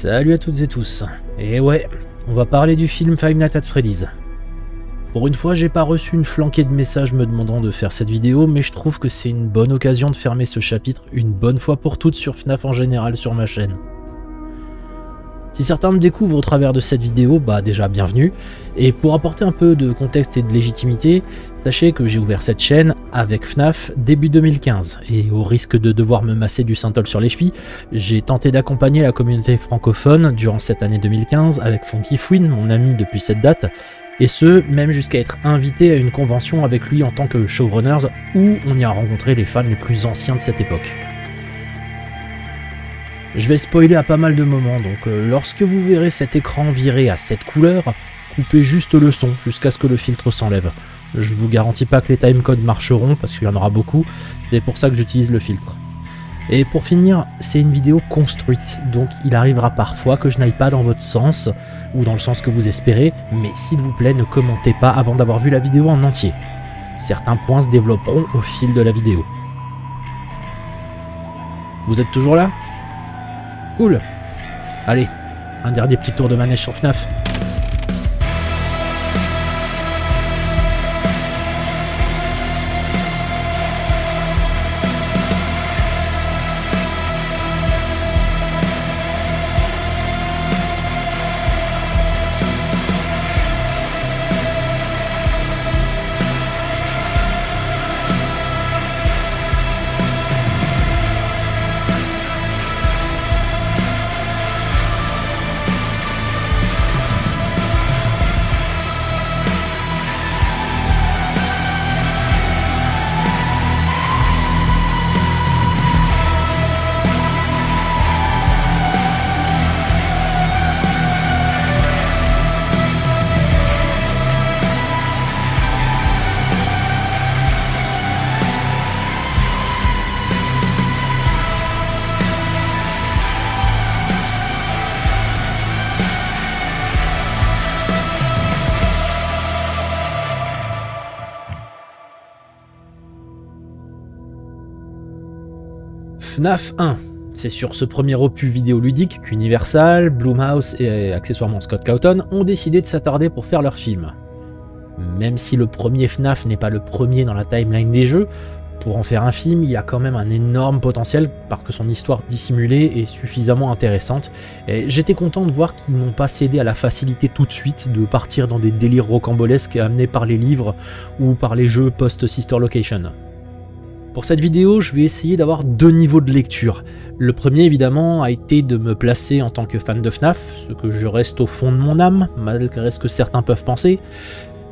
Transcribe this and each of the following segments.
Salut à toutes et tous. Et ouais, on va parler du film Five Nights at Freddy's. Pour une fois, j'ai pas reçu une flanquée de messages me demandant de faire cette vidéo, mais je trouve que c'est une bonne occasion de fermer ce chapitre une bonne fois pour toutes sur FNAF en général sur ma chaîne. Si certains me découvrent au travers de cette vidéo, bah déjà bienvenue, et pour apporter un peu de contexte et de légitimité, sachez que j'ai ouvert cette chaîne avec FNAF début 2015, et au risque de devoir me masser du Saint-Ol sur les chevilles, j'ai tenté d'accompagner la communauté francophone durant cette année 2015 avec Funky Fouine, mon ami depuis cette date, et ce, même jusqu'à être invité à une convention avec lui en tant que showrunners, où on y a rencontré les fans les plus anciens de cette époque. Je vais spoiler à pas mal de moments, donc lorsque vous verrez cet écran viré à cette couleur, coupez juste le son jusqu'à ce que le filtre s'enlève. Je vous garantis pas que les timecodes marcheront parce qu'il y en aura beaucoup, c'est pour ça que j'utilise le filtre. Et pour finir, c'est une vidéo construite, donc il arrivera parfois que je n'aille pas dans votre sens, ou dans le sens que vous espérez, mais s'il vous plaît ne commentez pas avant d'avoir vu la vidéo en entier. Certains points se développeront au fil de la vidéo. Vous êtes toujours là ? Cool. Allez, un dernier petit tour de manège sur FNAF. FNAF 1, c'est sur ce premier opus vidéoludique qu'Universal, Blumhouse et accessoirement Scott Cawthon ont décidé de s'attarder pour faire leur film. Même si le premier FNAF n'est pas le premier dans la timeline des jeux, pour en faire un film, il y a quand même un énorme potentiel parce que son histoire dissimulée est suffisamment intéressante. Et j'étais content de voir qu'ils n'ont pas cédé à la facilité tout de suite de partir dans des délires rocambolesques amenés par les livres ou par les jeux post-Sister Location. Pour cette vidéo, je vais essayer d'avoir deux niveaux de lecture. Le premier, évidemment, a été de me placer en tant que fan de FNAF, ce que je reste au fond de mon âme, malgré ce que certains peuvent penser.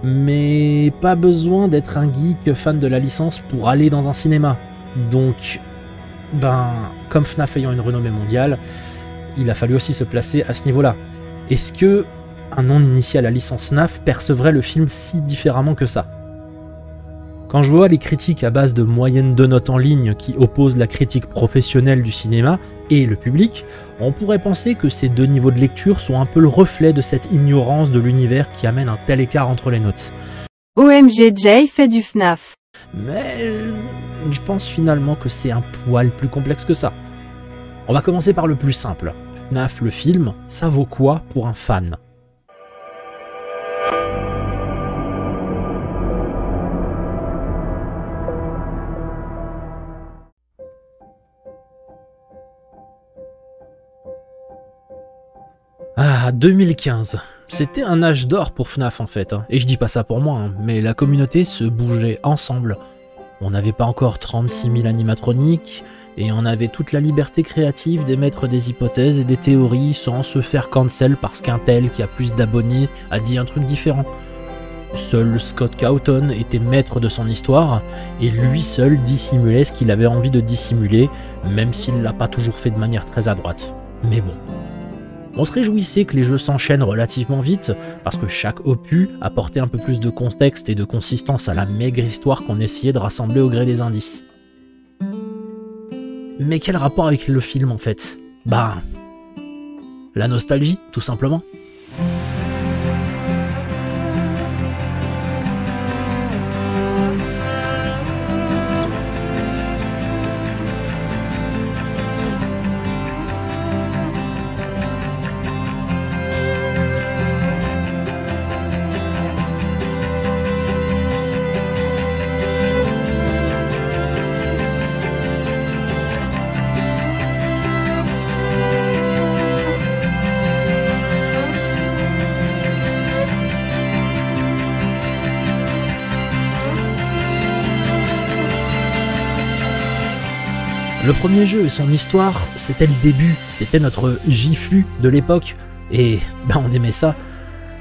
Mais pas besoin d'être un geek fan de la licence pour aller dans un cinéma. Donc, comme FNAF ayant une renommée mondiale, il a fallu aussi se placer à ce niveau-là. Est-ce que un non-initié à la licence FNAF percevrait le film si différemment que ça ? Quand je vois les critiques à base de moyennes de notes en ligne qui opposent la critique professionnelle du cinéma et le public, on pourrait penser que ces deux niveaux de lecture sont un peu le reflet de cette ignorance de l'univers qui amène un tel écart entre les notes. OMG Jay fait du FNAF. Mais je pense finalement que c'est un poil plus complexe que ça. On va commencer par le plus simple. FNAF le film, ça vaut quoi pour un fan ? Ah, 2015. C'était un âge d'or pour FNAF en fait, et je dis pas ça pour moi, mais la communauté se bougeait ensemble. On n'avait pas encore 36 000 animatroniques, et on avait toute la liberté créative d'émettre des hypothèses et des théories sans se faire cancel parce qu'un tel qui a plus d'abonnés a dit un truc différent. Seul Scott Cawthon était maître de son histoire, et lui seul dissimulait ce qu'il avait envie de dissimuler, même s'il l'a pas toujours fait de manière très à droite. Mais bon. On se réjouissait que les jeux s'enchaînent relativement vite, parce que chaque opus apportait un peu plus de contexte et de consistance à la maigre histoire qu'on essayait de rassembler au gré des indices. Mais quel rapport avec le film en fait ? La nostalgie, tout simplement. Le premier jeu et son histoire, c'était le début, c'était notre giflu de l'époque, et on aimait ça.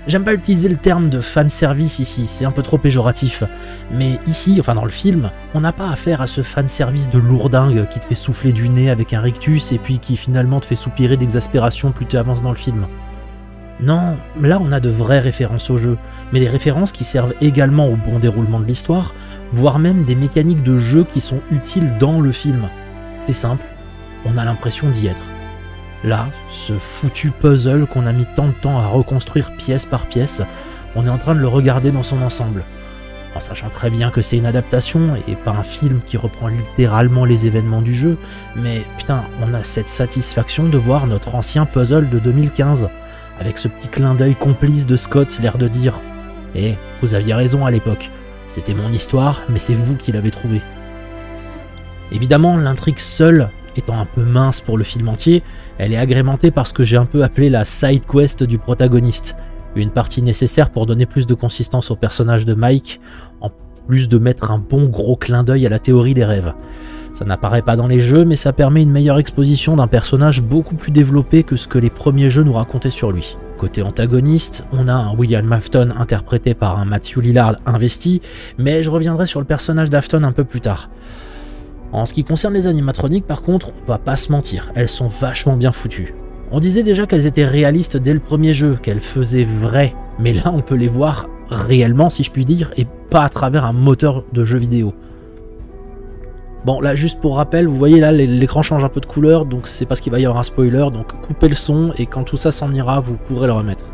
J'aime pas utiliser le terme de fanservice ici, c'est un peu trop péjoratif, mais ici, enfin dans le film, on n'a pas affaire à ce fanservice de lourdingue qui te fait souffler du nez avec un rictus et puis qui finalement te fait soupirer d'exaspération plus tu avances dans le film. Non, là on a de vraies références au jeu, mais des références qui servent également au bon déroulement de l'histoire, voire même des mécaniques de jeu qui sont utiles dans le film. C'est simple, on a l'impression d'y être. Là, ce foutu puzzle qu'on a mis tant de temps à reconstruire pièce par pièce, on est en train de le regarder dans son ensemble. En sachant très bien que c'est une adaptation et pas un film qui reprend littéralement les événements du jeu, mais putain, on a cette satisfaction de voir notre ancien puzzle de 2015, avec ce petit clin d'œil complice de Scott, l'air de dire « Eh, vous aviez raison à l'époque, c'était mon histoire, mais c'est vous qui l'avez trouvée. » Évidemment, l'intrigue seule étant un peu mince pour le film entier, elle est agrémentée par ce que j'ai un peu appelé la side quest du protagoniste, une partie nécessaire pour donner plus de consistance au personnage de Mike, en plus de mettre un bon gros clin d'œil à la théorie des rêves. Ça n'apparaît pas dans les jeux, mais ça permet une meilleure exposition d'un personnage beaucoup plus développé que ce que les premiers jeux nous racontaient sur lui. Côté antagoniste, on a un William Afton interprété par un Matthew Lillard investi, mais je reviendrai sur le personnage d'Afton un peu plus tard. En ce qui concerne les animatroniques, par contre, on va pas se mentir, elles sont vachement bien foutues. On disait déjà qu'elles étaient réalistes dès le premier jeu, qu'elles faisaient vrai, mais là on peut les voir réellement, si je puis dire, et pas à travers un moteur de jeu vidéo. Bon, là, juste pour rappel, vous voyez là, l'écran change un peu de couleur, donc c'est parce qu'il va y avoir un spoiler, donc coupez le son, et quand tout ça s'en ira, vous pourrez le remettre.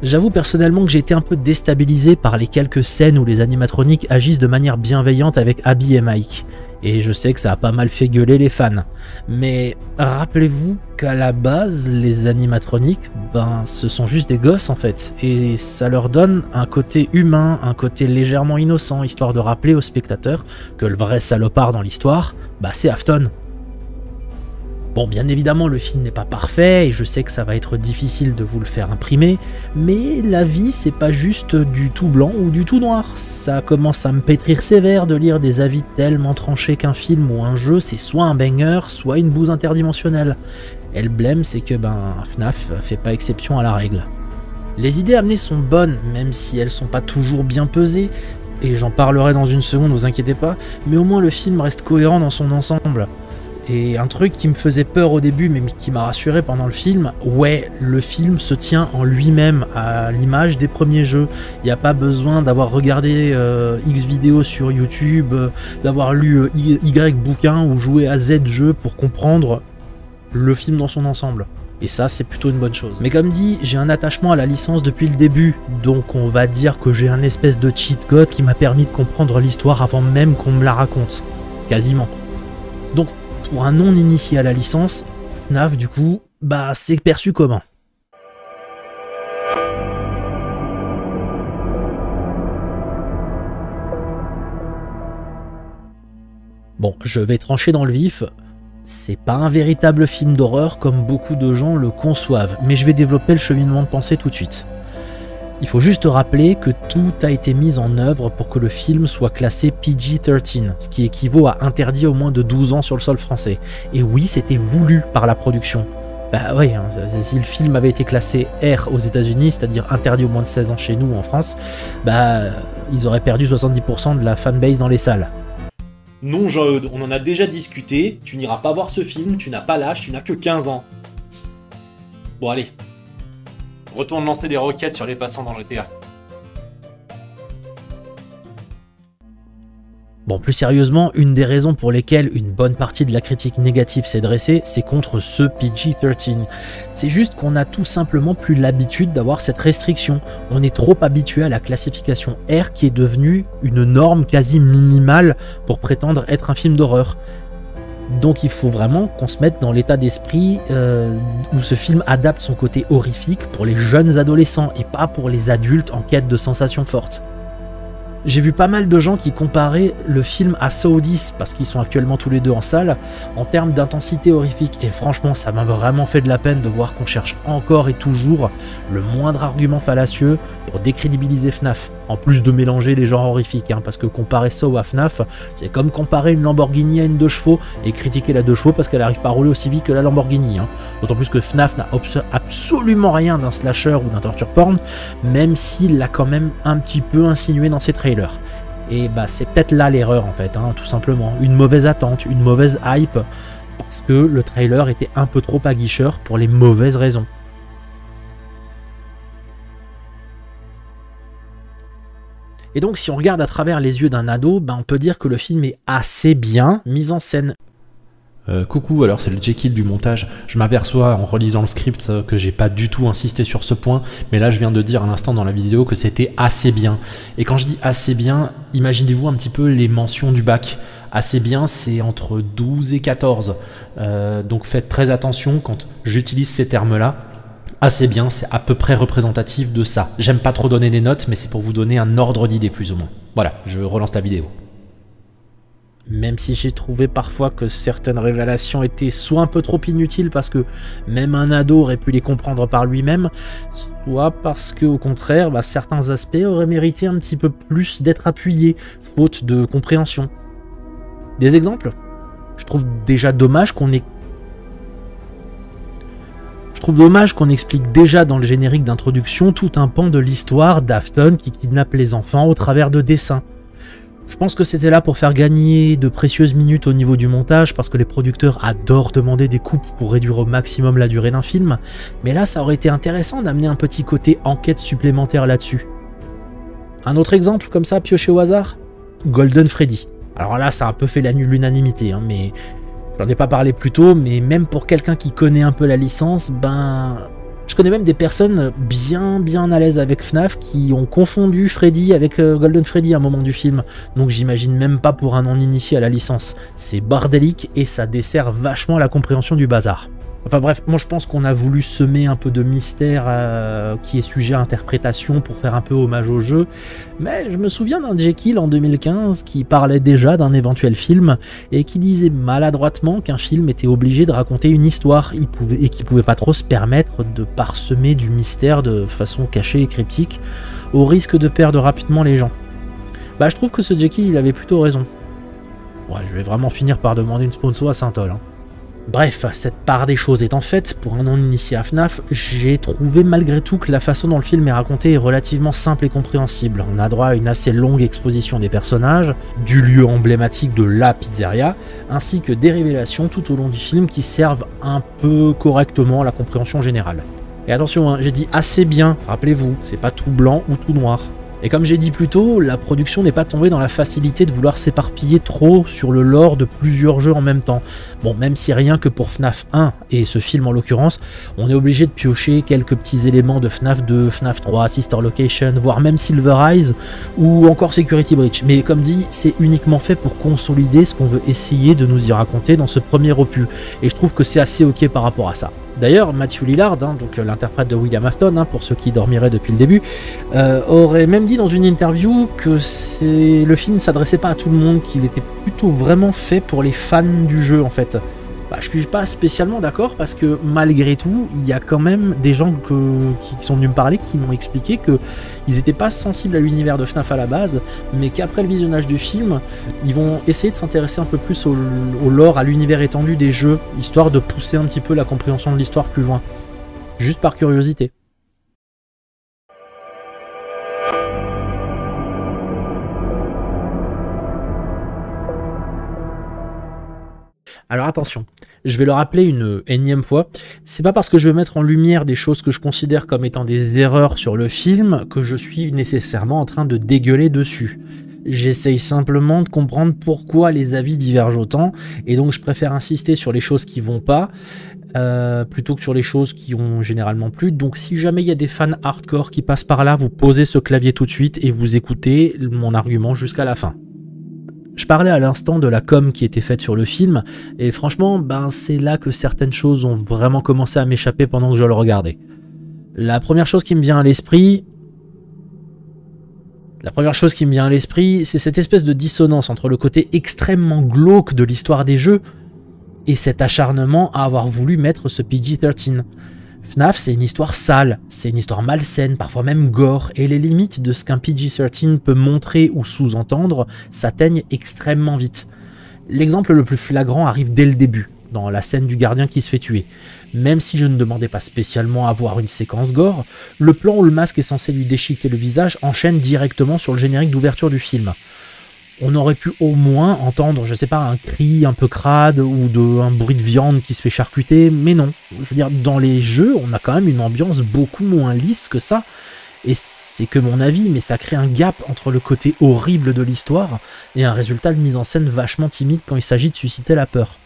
J'avoue personnellement que j'ai été un peu déstabilisé par les quelques scènes où les animatroniques agissent de manière bienveillante avec Abby et Mike. Et je sais que ça a pas mal fait gueuler les fans. Mais rappelez-vous qu'à la base, les animatroniques, ce sont juste des gosses en fait. Et ça leur donne un côté humain, un côté légèrement innocent, histoire de rappeler aux spectateurs que le vrai salopard dans l'histoire, c'est Afton. Bon, bien évidemment, le film n'est pas parfait, et je sais que ça va être difficile de vous le faire imprimer, mais la vie, c'est pas juste du tout blanc ou du tout noir. Ça commence à me pétrir sévère de lire des avis tellement tranchés qu'un film ou un jeu, c'est soit un banger, soit une bouse interdimensionnelle. Et le blême, c'est que FNAF fait pas exception à la règle. Les idées amenées sont bonnes, même si elles sont pas toujours bien pesées, et j'en parlerai dans une seconde, vous inquiétez pas, mais au moins le film reste cohérent dans son ensemble. Et un truc qui me faisait peur au début, mais qui m'a rassuré pendant le film, ouais, le film se tient en lui-même, à l'image des premiers jeux. Il n'y a pas besoin d'avoir regardé X vidéos sur YouTube, d'avoir lu Y bouquins ou joué à Z jeux pour comprendre le film dans son ensemble. Et ça, c'est plutôt une bonne chose. Mais comme dit, j'ai un attachement à la licence depuis le début, donc on va dire que j'ai un espèce de cheat code qui m'a permis de comprendre l'histoire avant même qu'on me la raconte. Quasiment. Donc, pour un non-initié à la licence, FNAF, du coup, c'est perçu comment? Bon, je vais trancher dans le vif. C'est pas un véritable film d'horreur comme beaucoup de gens le conçoivent, mais je vais développer le cheminement de pensée tout de suite. Il faut juste rappeler que tout a été mis en œuvre pour que le film soit classé PG-13, ce qui équivaut à interdit au moins de 12 ans sur le sol français. Et oui, c'était voulu par la production. Oui, si le film avait été classé R aux États-Unis, c'est-à-dire interdit au moins de 16 ans chez nous en France, ils auraient perdu 70% de la fanbase dans les salles. Non Jean-Eudes, on en a déjà discuté, tu n'iras pas voir ce film, tu n'as pas l'âge, tu n'as que 15 ans. Bon allez, retourne lancer des roquettes sur les passants dans GTA. Bon, plus sérieusement, une des raisons pour lesquelles une bonne partie de la critique négative s'est dressée, c'est contre ce PG-13. C'est juste qu'on a tout simplement plus l'habitude d'avoir cette restriction. On est trop habitué à la classification R qui est devenue une norme quasi minimale pour prétendre être un film d'horreur. Donc il faut vraiment qu'on se mette dans l'état d'esprit où ce film adapte son côté horrifique pour les jeunes adolescents et pas pour les adultes en quête de sensations fortes. J'ai vu pas mal de gens qui comparaient le film à Saw 10, parce qu'ils sont actuellement tous les deux en salle, en termes d'intensité horrifique. Et franchement, ça m'a vraiment fait de la peine de voir qu'on cherche encore et toujours le moindre argument fallacieux pour décrédibiliser FNAF. En plus de mélanger les genres horrifiques, hein, parce que comparer Saw à FNAF, c'est comme comparer une Lamborghini à une 2 chevaux et critiquer la 2 chevaux parce qu'elle n'arrive pas à rouler aussi vite que la Lamborghini. Hein. D'autant plus que FNAF n'a absolument rien d'un slasher ou d'un torture porn, même s'il l'a quand même un petit peu insinué dans ses trailers. Et bah c'est peut-être là l'erreur en fait, hein, tout simplement. Une mauvaise attente, une mauvaise hype, parce que le trailer était un peu trop aguicheur pour les mauvaises raisons. Et donc si on regarde à travers les yeux d'un ado, bah, on peut dire que le film est assez bien mis en scène. Coucou, alors c'est le Jekyll du montage. Je m'aperçois en relisant le script que j'ai pas du tout insisté sur ce point, mais là je viens de dire à l'instant dans la vidéo que c'était assez bien. Et quand je dis assez bien, imaginez-vous un petit peu les mentions du bac. Assez bien, c'est entre 12 et 14. Donc faites très attention quand j'utilise ces termes-là. Assez bien, c'est à peu près représentatif de ça. J'aime pas trop donner des notes, mais c'est pour vous donner un ordre d'idée plus ou moins. Voilà, je relance la vidéo. Même si j'ai trouvé parfois que certaines révélations étaient soit un peu trop inutiles parce que même un ado aurait pu les comprendre par lui-même, soit parce que au contraire, bah, certains aspects auraient mérité un petit peu plus d'être appuyés, faute de compréhension. Des exemples? Je trouve déjà dommage qu'on explique déjà dans le générique d'introduction tout un pan de l'histoire d'Afton qui kidnappe les enfants au travers de dessins. Je pense que c'était là pour faire gagner de précieuses minutes au niveau du montage, parce que les producteurs adorent demander des coupes pour réduire au maximum la durée d'un film, mais là ça aurait été intéressant d'amener un petit côté enquête supplémentaire là-dessus. Un autre exemple comme ça, pioché au hasard, Golden Freddy. Alors là ça a un peu fait l'unanimité, hein, mais j'en ai pas parlé plus tôt, mais même pour quelqu'un qui connaît un peu la licence, ben... Je connais même des personnes bien à l'aise avec FNAF qui ont confondu Freddy avec Golden Freddy à un moment du film. Donc j'imagine même pas pour un non-initié à la licence. C'est bordélique et ça dessert vachement la compréhension du bazar. Enfin bref, moi je pense qu'on a voulu semer un peu de mystère qui est sujet à interprétation pour faire un peu hommage au jeu. Mais je me souviens d'un Jekyll en 2015 qui parlait déjà d'un éventuel film et qui disait maladroitement qu'un film était obligé de raconter une histoire et qu'il pouvait pas trop se permettre de parsemer du mystère de façon cachée et cryptique au risque de perdre rapidement les gens. Bah je trouve que ce Jekyll il avait plutôt raison. Ouais, je vais vraiment finir par demander une sponsor à Saint-Ol. Hein. Bref, cette part des choses étant faite, pour un non-initié à FNAF, j'ai trouvé malgré tout que la façon dont le film est raconté est relativement simple et compréhensible. On a droit à une assez longue exposition des personnages, du lieu emblématique de la pizzeria, ainsi que des révélations tout au long du film qui servent un peu correctement à la compréhension générale. Et attention, hein, j'ai dit assez bien, rappelez-vous, c'est pas tout blanc ou tout noir. Et comme j'ai dit plus tôt, la production n'est pas tombée dans la facilité de vouloir s'éparpiller trop sur le lore de plusieurs jeux en même temps. Bon, même si rien que pour FNAF 1, et ce film en l'occurrence, on est obligé de piocher quelques petits éléments de FNAF 2, FNAF 3, Sister Location, voire même Silver Eyes, ou encore Security Breach. Mais comme dit, c'est uniquement fait pour consolider ce qu'on veut essayer de nous y raconter dans ce premier opus. Et je trouve que c'est assez ok par rapport à ça. D'ailleurs, Matthew Lillard, hein, donc l'interprète de William Afton, hein, pour ceux qui dormiraient depuis le début, aurait même dit dans une interview que le film ne s'adressait pas à tout le monde, qu'il était plutôt vraiment fait pour les fans du jeu en fait. Bah, je suis pas spécialement d'accord parce que malgré tout, il y a quand même des gens qui sont venus me parler qui m'ont expliqué qu'ils n'étaient pas sensibles à l'univers de FNAF à la base, mais qu'après le visionnage du film, ils vont essayer de s'intéresser un peu plus au lore, à l'univers étendu des jeux, histoire de pousser un petit peu la compréhension de l'histoire plus loin. Juste par curiosité. Alors attention, je vais le rappeler une énième fois, c'est pas parce que je vais mettre en lumière des choses que je considère comme étant des erreurs sur le film que je suis nécessairement en train de dégueuler dessus. J'essaye simplement de comprendre pourquoi les avis divergent autant, et donc je préfère insister sur les choses qui vont pas, plutôt que sur les choses qui ont généralement plu. Donc si jamais il y a des fans hardcore qui passent par là, vous posez ce clavier tout de suite et vous écoutez mon argument jusqu'à la fin. Je parlais à l'instant de la com qui était faite sur le film, et franchement, ben c'est là que certaines choses ont vraiment commencé à m'échapper pendant que je le regardais. La première chose qui me vient à l'esprit, La première chose qui me vient à l'esprit, c'est cette espèce de dissonance entre le côté extrêmement glauque de l'histoire des jeux et cet acharnement à avoir voulu mettre ce PG-13. FNAF, c'est une histoire sale, c'est une histoire malsaine, parfois même gore, et les limites de ce qu'un PG-13 peut montrer ou sous-entendre s'atteignent extrêmement vite. L'exemple le plus flagrant arrive dès le début, dans la scène du gardien qui se fait tuer. Même si je ne demandais pas spécialement à voir une séquence gore, le plan où le masque est censé lui déchiqueter le visage enchaîne directement sur le générique d'ouverture du film. On aurait pu au moins entendre, je sais pas, un cri un peu crade ou un bruit de viande qui se fait charcuter, mais non. Je veux dire, dans les jeux, on a quand même une ambiance beaucoup moins lisse que ça, et c'est que mon avis, mais ça crée un gap entre le côté horrible de l'histoire et un résultat de mise en scène vachement timide quand il s'agit de susciter la peur.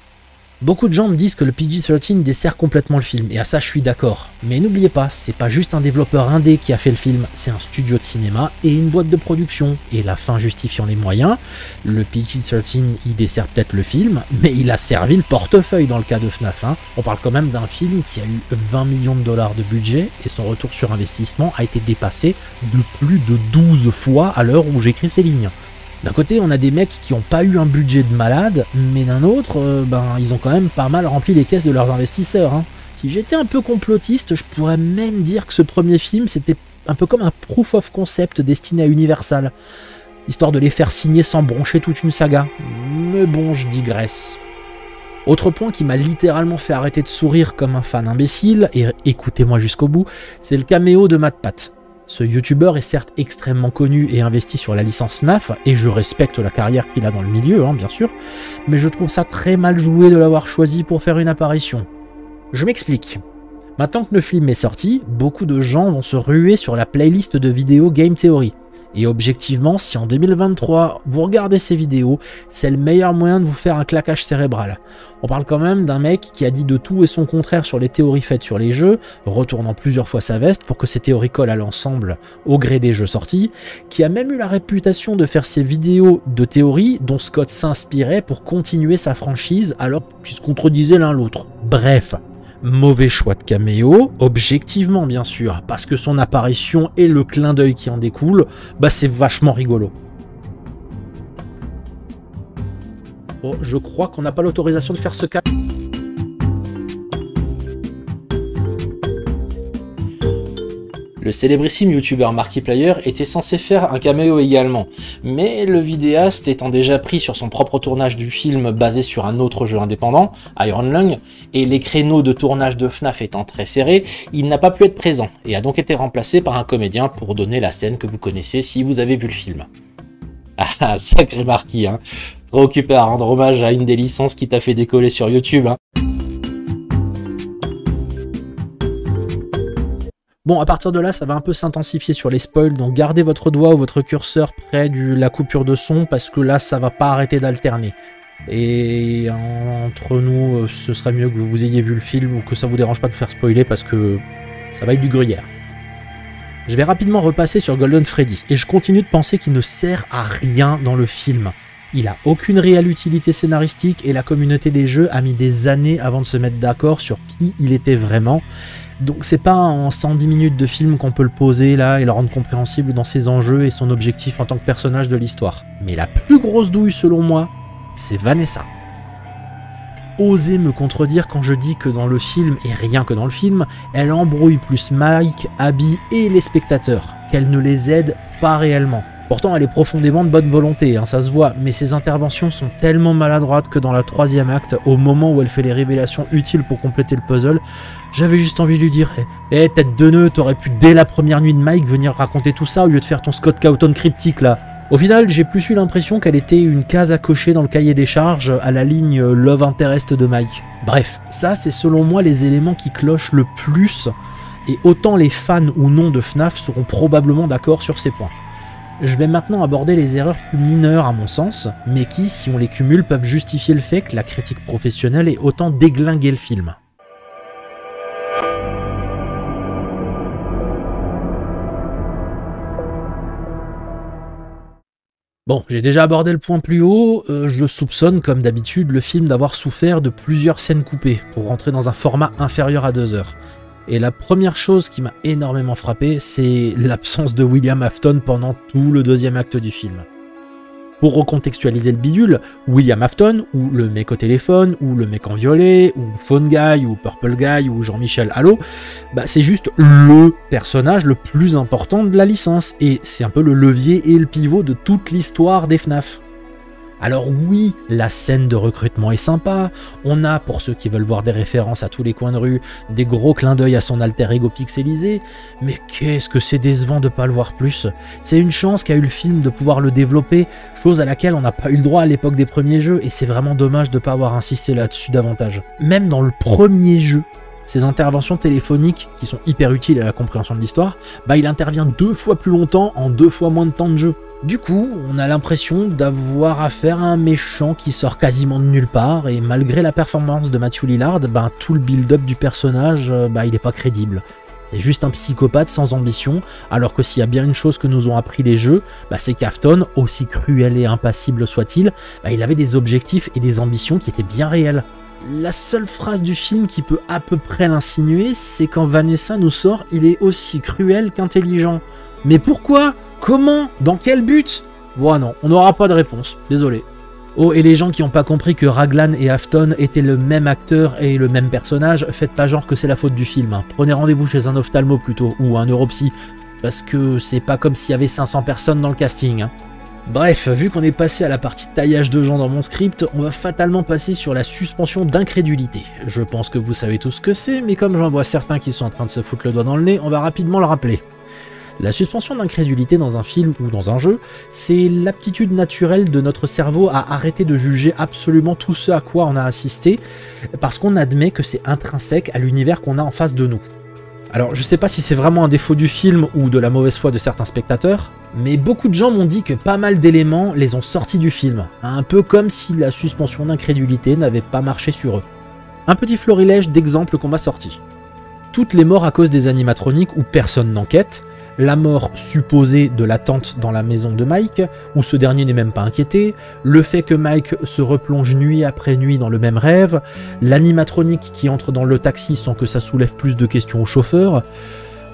Beaucoup de gens me disent que le PG-13 dessert complètement le film, et à ça je suis d'accord. Mais n'oubliez pas, c'est pas juste un développeur indé qui a fait le film, c'est un studio de cinéma et une boîte de production. Et la fin justifiant les moyens, le PG-13 il dessert peut-être le film, mais il a servi le portefeuille dans le cas de FNAF. On parle quand même d'un film qui a eu 20 millions de dollars de budget, et son retour sur investissement a été dépassé de plus de 12 fois à l'heure où j'écris ces lignes. D'un côté, on a des mecs qui n'ont pas eu un budget de malade, mais d'un autre, ils ont quand même pas mal rempli les caisses de leurs investisseurs. Si j'étais un peu complotiste, je pourrais même dire que ce premier film, c'était un peu comme un proof of concept destiné à Universal, histoire de les faire signer sans broncher toute une saga. Mais bon, je digresse. Autre point qui m'a littéralement fait arrêter de sourire comme un fan imbécile, et écoutez-moi jusqu'au bout, c'est le caméo de MatPat. Ce youtubeur est certes extrêmement connu et investi sur la licence FNAF, et je respecte la carrière qu'il a dans le milieu, bien sûr, mais je trouve ça très mal joué de l'avoir choisi pour faire une apparition. Je m'explique. Maintenant que le film est sorti, beaucoup de gens vont se ruer sur la playlist de vidéos Game Theory. Et objectivement, si en 2023, vous regardez ces vidéos, c'est le meilleur moyen de vous faire un claquage cérébral. On parle quand même d'un mec qui a dit de tout et son contraire sur les théories faites sur les jeux, retournant plusieurs fois sa veste pour que ces théories collent à l'ensemble au gré des jeux sortis, qui a même eu la réputation de faire ces vidéos de théories dont Scott s'inspirait pour continuer sa franchise alors qu'ils se contredisaient l'un l'autre. Bref. Mauvais choix de caméo, objectivement bien sûr, parce que son apparition et le clin d'œil qui en découle, c'est vachement rigolo. Oh, je crois qu'on n'a pas l'autorisation de faire ce cas. Le célébrissime youtubeur Markiplier était censé faire un caméo également, mais le vidéaste étant déjà pris sur son propre tournage du film basé sur un autre jeu indépendant, Iron Lung, et les créneaux de tournage de FNAF étant très serrés, il n'a pas pu être présent, et a donc été remplacé par un comédien pour donner la scène que vous connaissez si vous avez vu le film. Ah, sacré Marky, trop occupé à rendre hommage à une des licences qui t'a fait décoller sur YouTube. Bon, à partir de là, ça va un peu s'intensifier sur les spoils, donc gardez votre doigt ou votre curseur près de la coupure de son, parce que là, ça va pas arrêter d'alterner. Et entre nous, ce serait mieux que vous ayez vu le film ou que ça vous dérange pas de faire spoiler, parce que ça va être du gruyère. Je vais rapidement repasser sur Golden Freddy, et je continue de penser qu'il ne sert à rien dans le film. Il a aucune réelle utilité scénaristique, et la communauté des jeux a mis des années avant de se mettre d'accord sur qui il était vraiment. Donc c'est pas en 110 minutes de film qu'on peut le poser là et le rendre compréhensible dans ses enjeux et son objectif en tant que personnage de l'histoire. Mais la plus grosse douille selon moi, c'est Vanessa. Osez me contredire quand je dis que dans le film, et rien que dans le film, elle embrouille plus Mike, Abby et les spectateurs, qu'elle ne les aide pas réellement. Pourtant elle est profondément de bonne volonté, ça se voit, mais ses interventions sont tellement maladroites que dans la 3e acte, au moment où elle fait les révélations utiles pour compléter le puzzle, j'avais juste envie de lui dire « tête de nœud, t'aurais pu dès la première nuit de Mike venir raconter tout ça au lieu de faire ton Scott Cawthon cryptique là ». Au final, j'ai plus eu l'impression qu'elle était une case à cocher dans le cahier des charges à la ligne Love Interest de Mike. Bref, ça c'est selon moi les éléments qui clochent le plus, et autant les fans ou non de FNAF seront probablement d'accord sur ces points. Je vais maintenant aborder les erreurs plus mineures à mon sens, mais qui, si on les cumule, peuvent justifier le fait que la critique professionnelle ait autant déglingué le film. Bon, j'ai déjà abordé le point plus haut, je soupçonne comme d'habitude le film d'avoir souffert de plusieurs scènes coupées pour rentrer dans un format inférieur à 2 heures. Et la première chose qui m'a énormément frappé, c'est l'absence de William Afton pendant tout le deuxième acte du film. Pour recontextualiser le bidule, William Afton, ou le mec au téléphone, ou le mec en violet, ou Phone Guy, ou Purple Guy, ou Jean-Michel Halo, bah c'est juste LE personnage le plus important de la licence, et c'est un peu le levier et le pivot de toute l'histoire des FNAF. Alors oui, la scène de recrutement est sympa, on a, pour ceux qui veulent voir des références à tous les coins de rue, des gros clins d'œil à son alter ego pixelisé, mais qu'est-ce que c'est décevant de pas le voir plus. C'est une chance qu'a eu le film de pouvoir le développer, chose à laquelle on n'a pas eu le droit à l'époque des premiers jeux, et c'est vraiment dommage de pas avoir insisté là-dessus davantage. Même dans le premier jeu, ces interventions téléphoniques, qui sont hyper utiles à la compréhension de l'histoire, bah il intervient 2 fois plus longtemps en 2 fois moins de temps de jeu. Du coup, on a l'impression d'avoir affaire à un méchant qui sort quasiment de nulle part, et malgré la performance de Matthew Lillard, ben, tout le build-up du personnage, il n'est pas crédible. C'est juste un psychopathe sans ambition, alors que s'il y a bien une chose que nous ont appris les jeux, c'est qu'Afton, aussi cruel et impassible soit-il, il avait des objectifs et des ambitions qui étaient bien réels. La seule phrase du film qui peut à peu près l'insinuer, c'est quand Vanessa nous sort « il est aussi cruel qu'intelligent ». Mais pourquoi ? Comment? Dans quel but? Bon non, on n'aura pas de réponse, désolé. Oh, et les gens qui n'ont pas compris que Raglan et Afton étaient le même acteur et le même personnage, faites pas genre que c'est la faute du film. Hein. Prenez rendez-vous chez un ophtalmo plutôt, ou un neuropsy, parce que c'est pas comme s'il y avait 500 personnes dans le casting. Hein. Bref, vu qu'on est passé à la partie taillage de gens dans mon script, on va fatalement passer sur la suspension d'incrédulité. Je pense que vous savez tous ce que c'est, mais comme j'en vois certains qui sont en train de se foutre le doigt dans le nez, on va rapidement le rappeler. La suspension d'incrédulité dans un film ou dans un jeu, c'est l'aptitude naturelle de notre cerveau à arrêter de juger absolument tout ce à quoi on a assisté, parce qu'on admet que c'est intrinsèque à l'univers qu'on a en face de nous. Alors je sais pas si c'est vraiment un défaut du film ou de la mauvaise foi de certains spectateurs, mais beaucoup de gens m'ont dit que pas mal d'éléments les ont sortis du film, un peu comme si la suspension d'incrédulité n'avait pas marché sur eux. Un petit florilège d'exemples qu'on m'a sortis. Toutes les morts à cause des animatroniques où personne n'enquête, la mort supposée de la tante dans la maison de Mike, où ce dernier n'est même pas inquiété, le fait que Mike se replonge nuit après nuit dans le même rêve, l'animatronique qui entre dans le taxi sans que ça soulève plus de questions au chauffeur.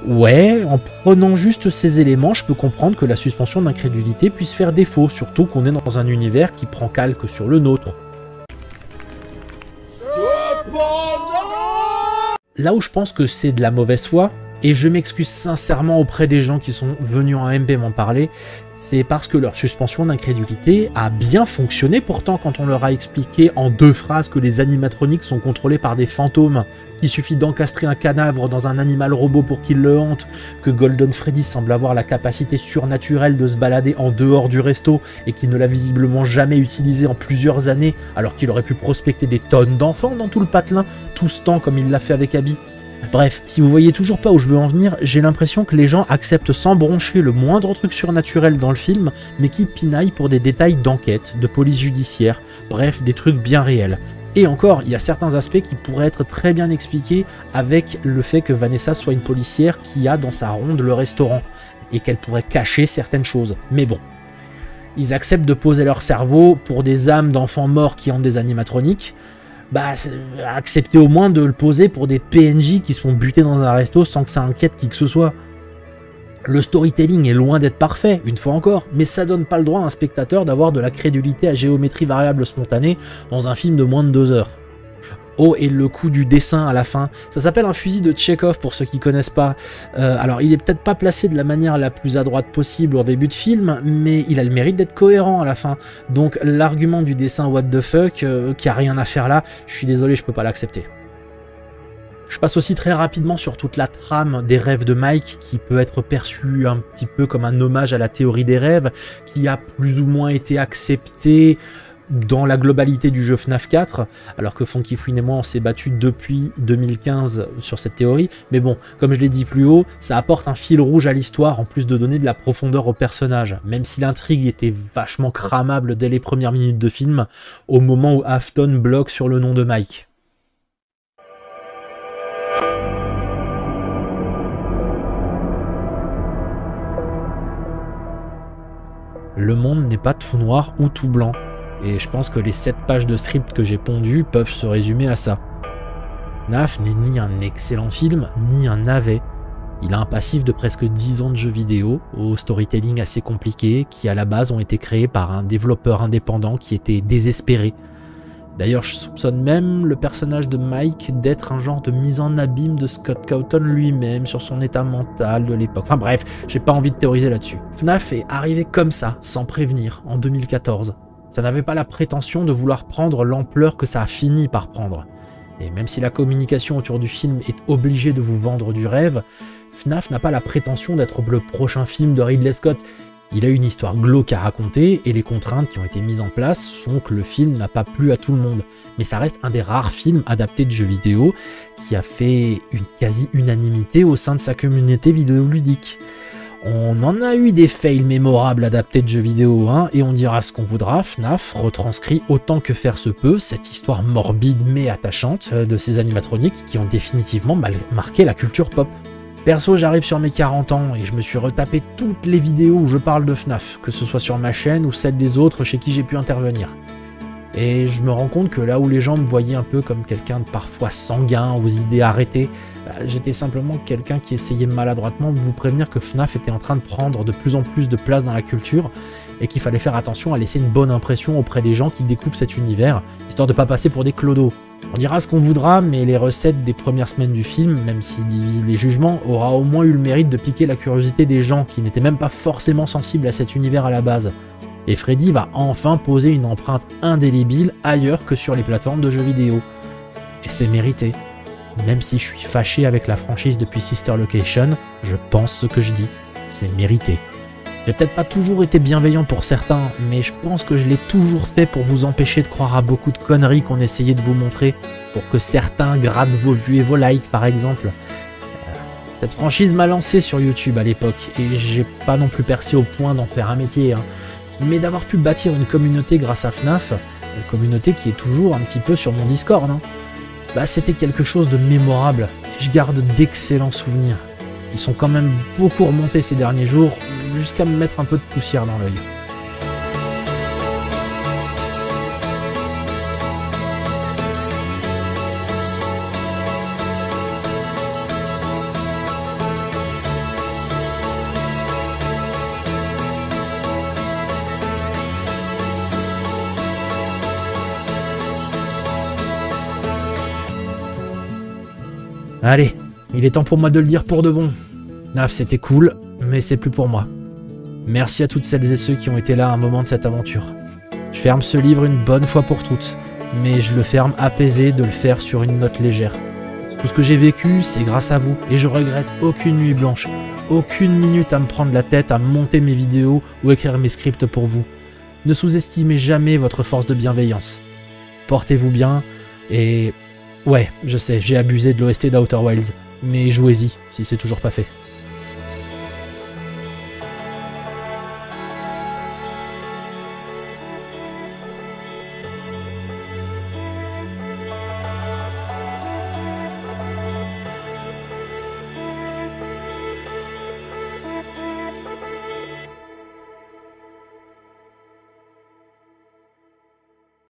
Ouais, en prenant juste ces éléments, je peux comprendre que la suspension d'incrédulité puisse faire défaut, surtout qu'on est dans un univers qui prend calque sur le nôtre. Là où je pense que c'est de la mauvaise foi, et je m'excuse sincèrement auprès des gens qui sont venus en MP m'en parler, c'est parce que leur suspension d'incrédulité a bien fonctionné pourtant quand on leur a expliqué en 2 phrases que les animatroniques sont contrôlés par des fantômes, qu'il suffit d'encastrer un cadavre dans un animal robot pour qu'il le hante, que Golden Freddy semble avoir la capacité surnaturelle de se balader en dehors du resto et qu'il ne l'a visiblement jamais utilisé en plusieurs années alors qu'il aurait pu prospecter des tonnes d'enfants dans tout le patelin, tout ce temps comme il l'a fait avec Abby. Bref, si vous voyez toujours pas où je veux en venir, j'ai l'impression que les gens acceptent sans broncher le moindre truc surnaturel dans le film, mais qui pinaillent pour des détails d'enquête, de police judiciaire, bref, des trucs bien réels. Et encore, il y a certains aspects qui pourraient être très bien expliqués avec le fait que Vanessa soit une policière qui a dans sa ronde le restaurant, et qu'elle pourrait cacher certaines choses. Mais bon, ils acceptent de poser leur cerveau pour des âmes d'enfants morts qui ont des animatroniques, accepter au moins de le poser pour des PNJ qui se font buter dans un resto sans que ça inquiète qui que ce soit. Le storytelling est loin d'être parfait, une fois encore, mais ça donne pas le droit à un spectateur d'avoir de la crédulité à géométrie variable spontanée dans un film de moins de 2 heures. Oh, et le coup du dessin à la fin, ça s'appelle un fusil de Tchekhov pour ceux qui connaissent pas. Alors il est peut-être pas placé de la manière la plus à droite possible au début de film, mais il a le mérite d'être cohérent à la fin. Donc l'argument du dessin what the fuck, qui a rien à faire là, je suis désolé, je peux pas l'accepter. Je passe aussi très rapidement sur toute la trame des rêves de Mike, qui peut être perçue un petit peu comme un hommage à la théorie des rêves, qui a plus ou moins été acceptée dans la globalité du jeu FNAF 4, alors que Funky Fouine et moi on s'est battu depuis 2015 sur cette théorie, mais bon, comme je l'ai dit plus haut, ça apporte un fil rouge à l'histoire en plus de donner de la profondeur au personnage, même si l'intrigue était vachement cramable dès les premières minutes de film, au moment où Afton bloque sur le nom de Mike. Le monde n'est pas tout noir ou tout blanc. Et je pense que les 7 pages de script que j'ai pondues peuvent se résumer à ça. FNAF n'est ni un excellent film, ni un navet. Il a un passif de presque 10 ans de jeux vidéo, au storytelling assez compliqué, qui à la base ont été créés par un développeur indépendant qui était désespéré. D'ailleurs, je soupçonne même le personnage de Mike d'être un genre de mise en abîme de Scott Cawthon lui-même sur son état mental de l'époque. Enfin bref, j'ai pas envie de théoriser là-dessus. FNAF est arrivé comme ça, sans prévenir, en 2014. Ça n'avait pas la prétention de vouloir prendre l'ampleur que ça a fini par prendre. Et même si la communication autour du film est obligée de vous vendre du rêve, FNAF n'a pas la prétention d'être le prochain film de Ridley Scott. Il a une histoire glauque à raconter et les contraintes qui ont été mises en place font que le film n'a pas plu à tout le monde. Mais ça reste un des rares films adaptés de jeux vidéo qui a fait une quasi-unanimité au sein de sa communauté vidéoludique. On en a eu des fails mémorables adaptés de jeux vidéo, hein, et on dira ce qu'on voudra, FNAF retranscrit autant que faire se peut cette histoire morbide mais attachante de ces animatroniques qui ont définitivement marqué la culture pop. Perso, j'arrive sur mes 40 ans et je me suis retapé toutes les vidéos où je parle de FNAF, que ce soit sur ma chaîne ou celle des autres chez qui j'ai pu intervenir. Et je me rends compte que là où les gens me voyaient un peu comme quelqu'un de parfois sanguin, aux idées arrêtées, j'étais simplement quelqu'un qui essayait maladroitement de vous prévenir que FNAF était en train de prendre de plus en plus de place dans la culture et qu'il fallait faire attention à laisser une bonne impression auprès des gens qui découpent cet univers, histoire de pas passer pour des clodos. On dira ce qu'on voudra, mais les recettes des premières semaines du film, même si divise les jugements, aura au moins eu le mérite de piquer la curiosité des gens qui n'étaient même pas forcément sensibles à cet univers à la base. Et Freddy va enfin poser une empreinte indélébile ailleurs que sur les plateformes de jeux vidéo. Et c'est mérité. Même si je suis fâché avec la franchise depuis Sister Location, je pense ce que je dis, c'est mérité. J'ai peut-être pas toujours été bienveillant pour certains, mais je pense que je l'ai toujours fait pour vous empêcher de croire à beaucoup de conneries qu'on essayait de vous montrer, pour que certains grattent vos vues et vos likes par exemple. Cette franchise m'a lancé sur YouTube à l'époque, et j'ai pas non plus percé au point d'en faire un métier, hein. Mais d'avoir pu bâtir une communauté grâce à FNAF, une communauté qui est toujours un petit peu sur mon Discord, hein, bah c'était quelque chose de mémorable, et je garde d'excellents souvenirs. Ils sont quand même beaucoup remontés ces derniers jours, jusqu'à me mettre un peu de poussière dans l'œil. Allez, il est temps pour moi de le dire pour de bon. FNAF c'était cool, mais c'est plus pour moi. Merci à toutes celles et ceux qui ont été là à un moment de cette aventure. Je ferme ce livre une bonne fois pour toutes, mais je le ferme apaisé de le faire sur une note légère. Tout ce que j'ai vécu, c'est grâce à vous, et je regrette aucune nuit blanche, aucune minute à me prendre la tête, à monter mes vidéos ou écrire mes scripts pour vous. Ne sous-estimez jamais votre force de bienveillance. Portez-vous bien, et... ouais, je sais, j'ai abusé de l'OST d'Outer Wilds, mais jouez-y si c'est toujours pas fait.